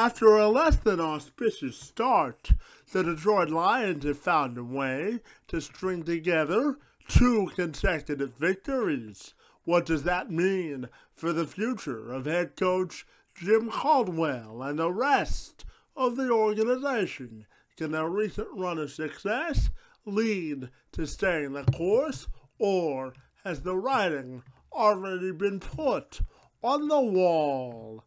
After a less than auspicious start, the Detroit Lions have found a way to string together 2 consecutive victories. What does that mean for the future of head coach Jim Caldwell and the rest of the organization? Can their recent run of success lead to staying the course, or has the writing already been put on the wall?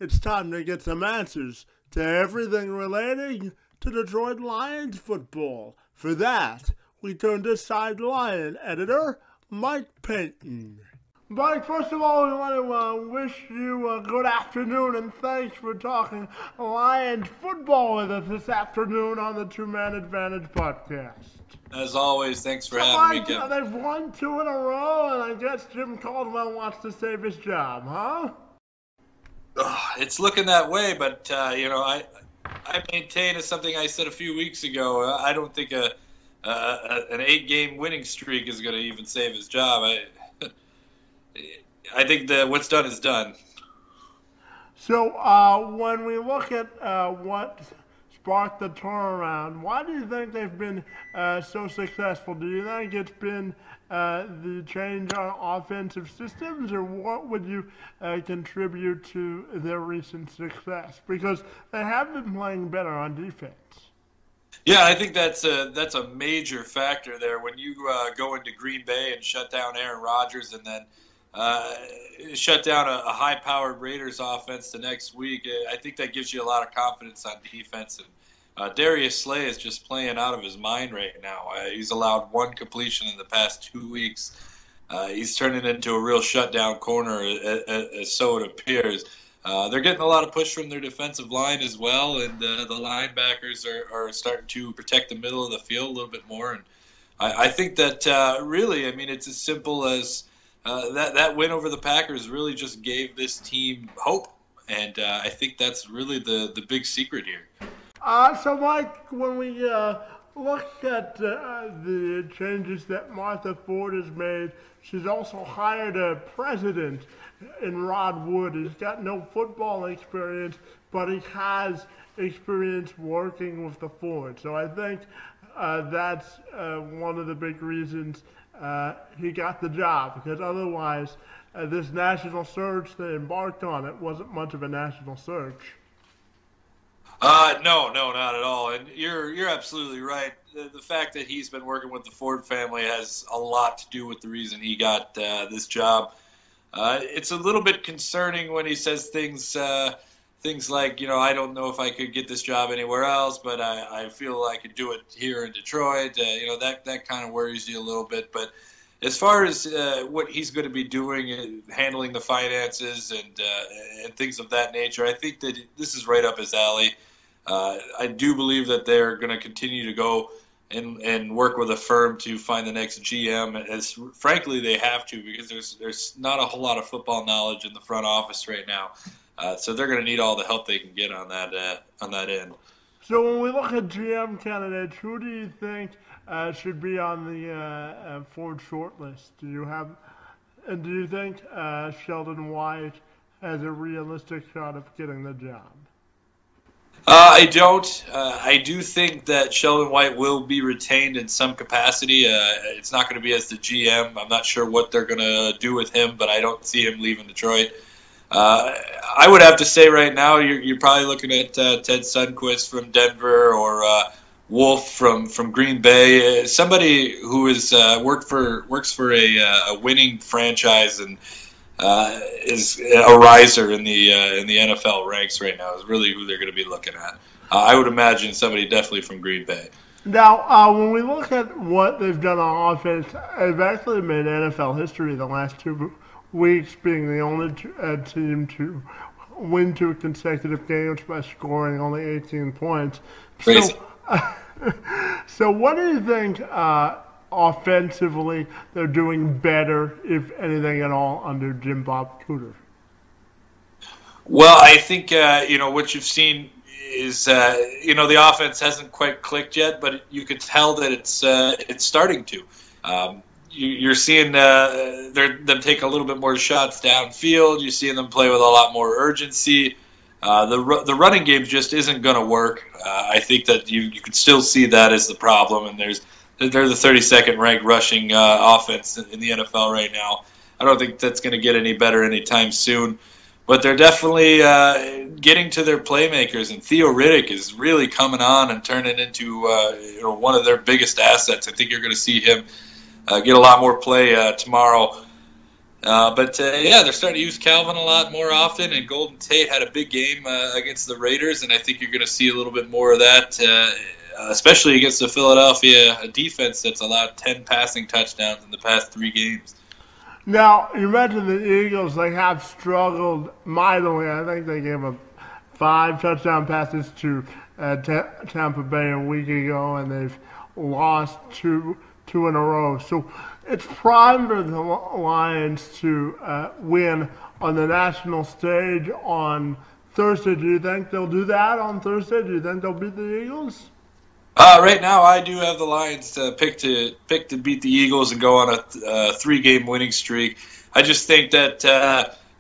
It's time to get some answers to everything relating to Detroit Lions football. For that, we turn to sideline editor Mike Payton. Mike, first of all, we want to wish you a good afternoon and thanks for talking Lions football with us this afternoon on the Two Man Advantage podcast. As always, thanks for having me, Kevin. They've won 2 in a row, and I guess Jim Caldwell wants to save his job, huh? It's looking that way, but I maintain is something I said a few weeks ago. I don't think an 8-game winning streak is going to even save his job. I think that what's done is done. So when we look at what sparked the turnaround, why do you think they've been so successful? Do you think it's been the change on offensive systems, or what would you contribute to their recent success? Because they have been playing better on defense. Yeah, I think that's a major factor there. When you go into Green Bay and shut down Aaron Rodgers and then shut down a high-powered Raiders offense the next week, I think that gives you a lot of confidence on defense. And Darius Slay is just playing out of his mind right now. He's allowed 1 completion in the past 2 weeks. He's turning into a real shutdown corner, as so it appears. They're getting a lot of push from their defensive line as well, and the linebackers are starting to protect the middle of the field a little bit more. And I think that really, I mean, it's as simple as that win over the Packers really just gave this team hope, and I think that's really the big secret here. So, Mike, when we look at the changes that Martha Ford has made, she's also hired a president in Rod Wood. He's got no football experience, but he has experience working with the Ford. So I think that's one of the big reasons he got the job, because otherwise this national search they embarked on, it wasn't much of a national search. No, not at all. And you're absolutely right. The fact that he's been working with the Ford family has a lot to do with the reason he got this job. It's a little bit concerning when he says things like, I don't know if I could get this job anywhere else, but I feel I could do it here in Detroit. That kind of worries you a little bit. But as far as what he's going to be doing, handling the finances and things of that nature, I think that this is right up his alley. I do believe that they're going to continue to go and work with a firm to find the next GM, as frankly they have to, because there's not a whole lot of football knowledge in the front office right now. So they're going to need all the help they can get on that end. So when we look at GM candidates, who do you think should be on the Ford shortlist? Do you think Sheldon White has a realistic shot of getting the job? I don't. I do think that Sheldon White will be retained in some capacity. It's not going to be as the GM. I'm not sure what they're going to do with him, but I don't see him leaving Detroit. I would have to say right now you're probably looking at Ted Sundquist from Denver, or Wolf from Green Bay, somebody who is works for a winning franchise and is a riser in the NFL ranks right now, is really who they're going to be looking at. I would imagine somebody definitely from Green Bay. Now, when we look at what they've done on offense, they've actually made NFL history the last 2 weeks, being the only team to win 2 consecutive games by scoring only 18 points. Crazy. So what do you think offensively they're doing better, if anything at all, under Jim Bob Cooter? Well, I think what you've seen is the offense hasn't quite clicked yet, but you could tell that it's starting to. You're seeing them take a little bit more shots downfield. You're seeing them play with a lot more urgency. The running game just isn't going to work. I think that you could still see that as the problem, and they're the 32nd ranked rushing offense in the NFL right now. I don't think that's going to get any better anytime soon. But they're definitely getting to their playmakers, and Theo Riddick is really coming on and turning into one of their biggest assets. I think you're going to see him get a lot more play tomorrow. But they're starting to use Calvin a lot more often, and Golden Tate had a big game against the Raiders, and I think you're going to see a little bit more of that, especially against the Philadelphia defense that's allowed 10 passing touchdowns in the past 3 games. Now, you mentioned the Eagles, they have struggled mightily. I think they gave up 5 touchdown passes to Tampa Bay a week ago, and they've lost two in a row. So it's prime for the Lions to win on the national stage on Thursday. Do you think they'll do that on Thursday? Do you think they'll beat the Eagles? Right now, I do have the Lions pick to beat the Eagles and go on a 3-game winning streak. I just think that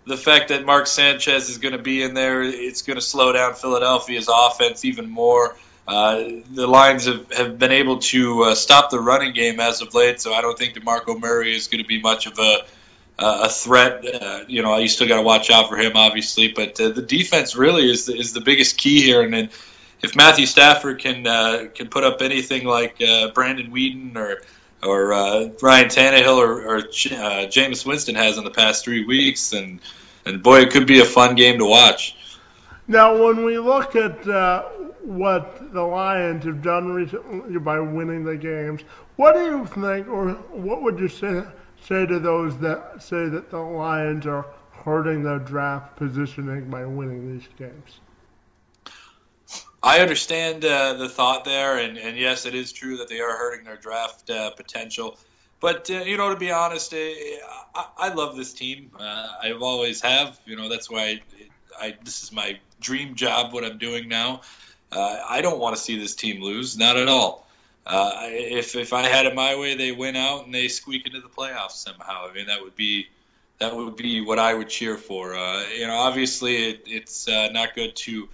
the fact that Mark Sanchez is going to be in there, it's going to slow down Philadelphia's offense even more. The Lions have been able to stop the running game as of late, so I don't think DeMarco Murray is going to be much of a threat. You still got to watch out for him, obviously, but the defense really is the biggest key here, and then if Matthew Stafford can put up anything like Brandon Weeden or Ryan Tannehill or Jameis Winston has in the past 3 weeks, and boy, it could be a fun game to watch. Now, when we look at what the Lions have done recently by winning the games, what do you think, or what would you say to those that say that the Lions are hurting their draft positioning by winning these games? I understand the thought there, and yes, it is true that they are hurting their draft potential. But, to be honest, I love this team. I always have. That's why this is my dream job, what I'm doing now. I don't want to see this team lose, not at all. If I had it my way, they win out and they squeak into the playoffs somehow. I mean, that would be what I would cheer for. Obviously, it's not good to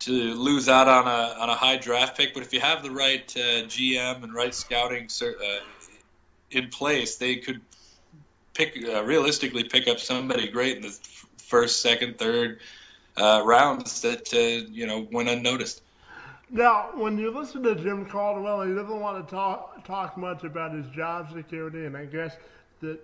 lose out on a high draft pick, but if you have the right GM and right scouting in place, they could realistically pick up somebody great in the first, second, third rounds that went unnoticed. Now, when you listen to Jim Caldwell, he doesn't want to talk much about his job security, and I guess that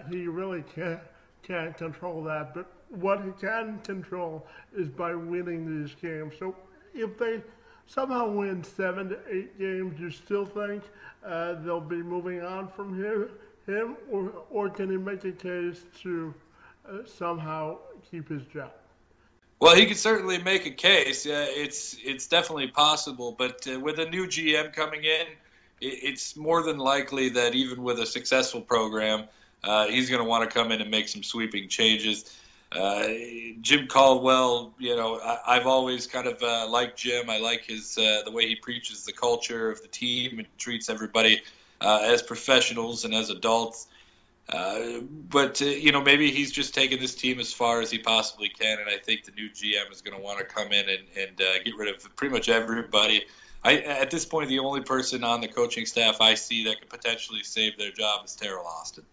he really can't control that. But what he can control is by winning these games. So if they somehow win 7 to 8 games, you still think they'll be moving on from him, or can he make a case to somehow keep his job? Well, he could certainly make a case. It's definitely possible. But with a new GM coming in, it's more than likely that even with a successful program, he's going to want to come in and make some sweeping changes. Jim Caldwell, I've always kind of liked Jim. I like his the way he preaches the culture of the team and treats everybody as professionals and as adults. But maybe he's just taking this team as far as he possibly can, and I think the new GM is going to want to come in and get rid of pretty much everybody. At this point, the only person on the coaching staff I see that could potentially save their job is Terrell Austin.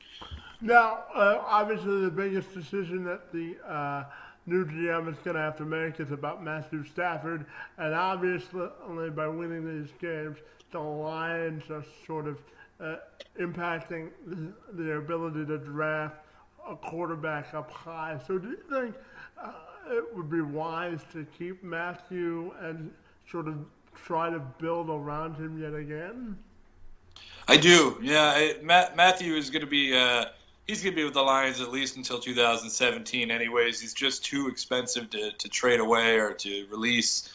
Now, obviously, the biggest decision that the new GM is going to have to make is about Matthew Stafford, and obviously, by winning these games, the Lions are sort of impacting their ability to draft a quarterback up high. So do you think it would be wise to keep Matthew and sort of try to build around him yet again? I do. Yeah, Matthew is going to be he's going to be with the Lions at least until 2017 anyways. He's just too expensive to trade away or to release.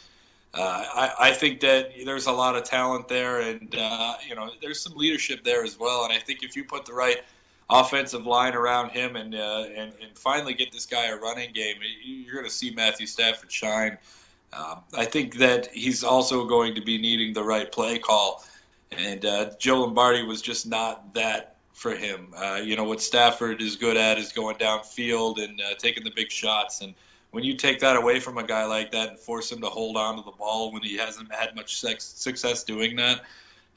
I think that there's a lot of talent there, and there's some leadership there as well. And I think if you put the right offensive line around him and finally get this guy a running game, you're going to see Matthew Stafford shine. I think that he's also going to be needing the right play call, and Joe Lombardi was just not that for him. What Stafford is good at is going downfield and taking the big shots, and when you take that away from a guy like that and force him to hold on to the ball when he hasn't had much success doing that,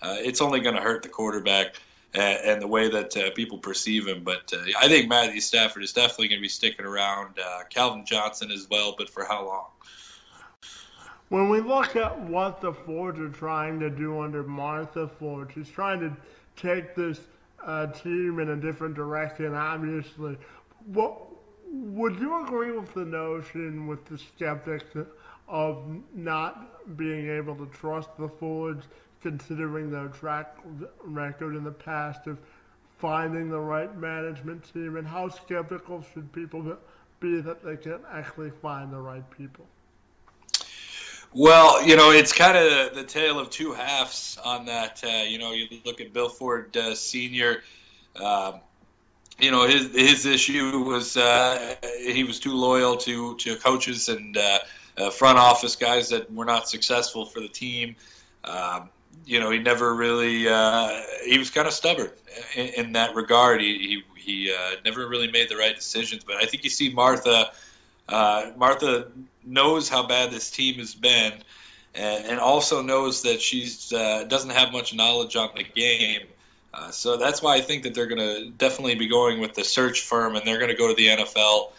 it's only going to hurt the quarterback and the way that people perceive him. But I think Matthew Stafford is definitely going to be sticking around. Calvin Johnson as well, but for how long? When we look at what the Fords are trying to do under Martha Ford, she's trying to take this team in a different direction, obviously. Would you agree with the notion, with the skeptics, of not being able to trust the Fords, considering their track record in the past of finding the right management team, and how skeptical should people be that they can actually find the right people? Well, it's kind of the tale of two halves on that. You look at Bill Ford Sr., his issue was he was too loyal to coaches and front office guys that were not successful for the team. He never really he was kind of stubborn in that regard. He never really made the right decisions. But I think you see Martha knows how bad this team has been, and also knows that she's doesn't have much knowledge on the game. So that's why I think that they're going to definitely be going with the search firm, and they're going to go to the NFL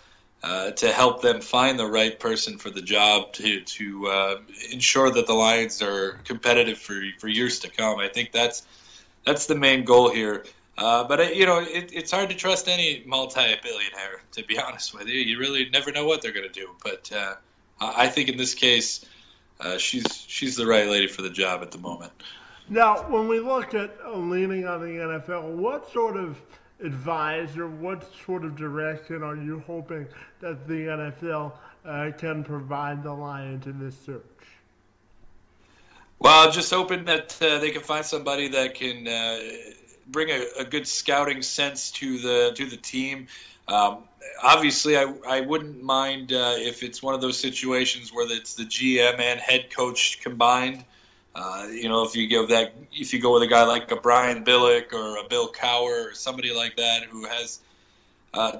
to help them find the right person for the job to ensure that the Lions are competitive for years to come. I think that's the main goal here. But it's hard to trust any multi-billionaire, to be honest with you. You really never know what they're going to do. But I think in this case, she's the right lady for the job at the moment. Now, when we look at leaning on the NFL, what sort of advice or what sort of direction are you hoping that the NFL can provide the Lions in this search? Well, just hoping that they can find somebody that can bring a good scouting sense to the team. Obviously, I wouldn't mind if it's one of those situations where it's the GM and head coach combined. If you go with a guy like a Brian Billick or a Bill Cowher or somebody like that who has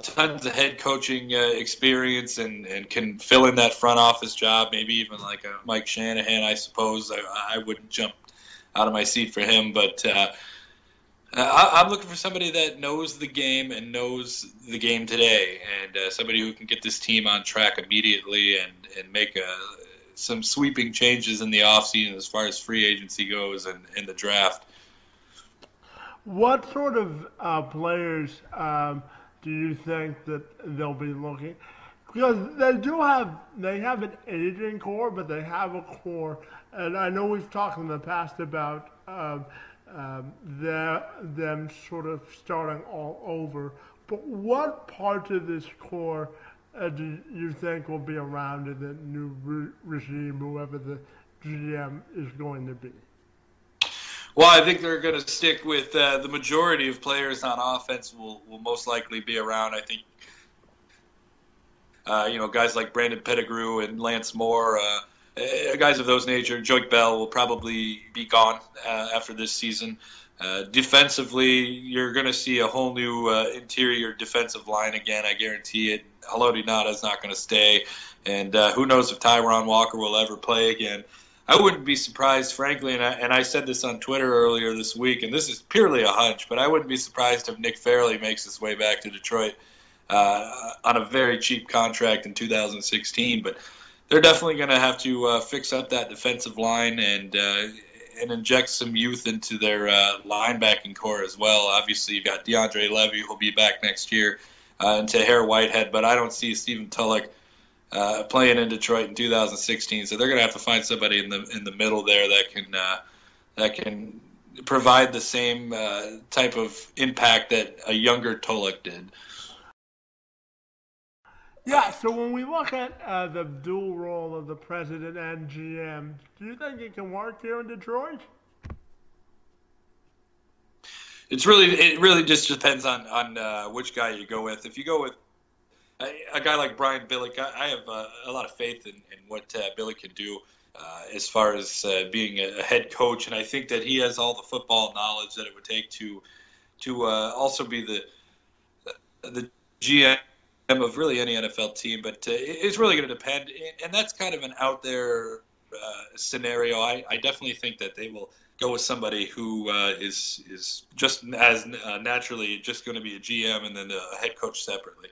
tons of head coaching experience and can fill in that front office job, maybe even like a Mike Shanahan, I suppose. I wouldn't jump out of my seat for him, but I'm looking for somebody that knows the game and knows the game today, and somebody who can get this team on track immediately and make some sweeping changes in the offseason as far as free agency goes and in the draft. What sort of players do you think that they'll be looking? Because they have an aging core, but they have a core, and I know we've talked in the past about them sort of starting all over. But what parts of this core do you think will be around in the new regime, whoever the GM is going to be? Well, I think they're going to stick with the majority of players on offense will most likely be around. I think, guys like Brandon Pettigrew and Lance Moore, guys of those nature. Joique Bell will probably be gone after this season. Defensively, you're going to see a whole new interior defensive line again. I guarantee it. Haloti Ngata is not going to stay, and who knows if Tyron Walker will ever play again. I wouldn't be surprised, frankly, and I said this on Twitter earlier this week, and this is purely a hunch, but I wouldn't be surprised if Nick Fairley makes his way back to Detroit on a very cheap contract in 2016. But they're definitely going to have to fix up that defensive line and inject some youth into their linebacking core as well. Obviously, you've got DeAndre Levy, who'll be back next year, and Tahir Whitehead, but I don't see Stephen Tulloch playing in Detroit in 2016. So they're going to have to find somebody in the middle there that can provide the same type of impact that a younger Tulloch did. Yeah, so when we look at the dual role of the president and GM, do you think it can work here in Detroit? It really just depends on which guy you go with. If you go with a guy like Brian Billick, I have a lot of faith in what Billick can do as far as being a head coach, and I think that he has all the football knowledge that it would take to also be the GM of really any NFL team, but it's really going to depend. And that's kind of an out there scenario. I definitely think that they will go with somebody who is just as naturally just going to be a GM and then a head coach separately.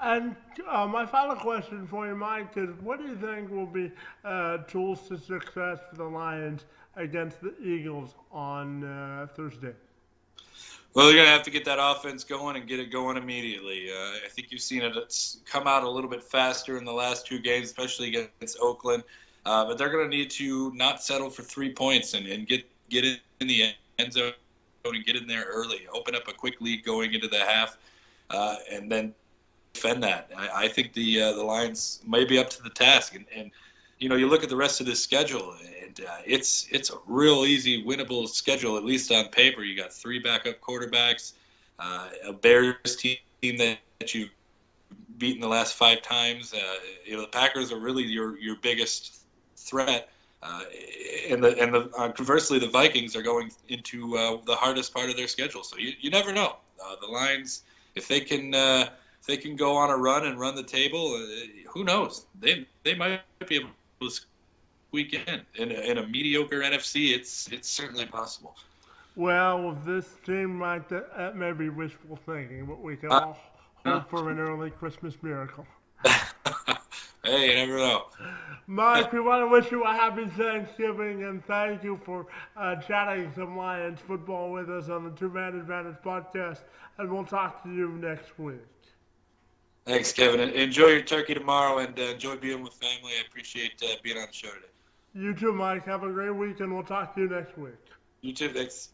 And my final question for you, Mike, is what do you think will be tools to success for the Lions against the Eagles on Thursday? Well, they're going to have to get that offense going and get it going immediately. I think you've seen it's come out a little bit faster in the last 2 games, especially against Oakland. But they're going to need to not settle for 3 points and get in the end zone and get in there early. Open up a quick lead going into the half, and then defend that. I think the Lions may be up to the task. And you look at the rest of this schedule, and it's a real easy, winnable schedule, at least on paper. You got 3 backup quarterbacks, a Bears team that you've beaten the last 5 times. The Packers are really your biggest threat. And conversely, the Vikings are going into the hardest part of their schedule. So you never know. The Lions, if they can go on a run and run the table, who knows? They might be able to squeak in a mediocre NFC. It's certainly possible. Well, with this team, Mike, that may be wishful thinking, but we can all hope for an early Christmas miracle. Hey, you never know. Mike, we want to wish you a happy Thanksgiving and thank you for chatting some Lions football with us on the Two Man Advantage podcast, and we'll talk to you next week. Thanks, Kevin. Enjoy your turkey tomorrow and enjoy being with family. I appreciate being on the show today. You too, Mike. Have a great week, and we'll talk to you next week. You too. Thanks.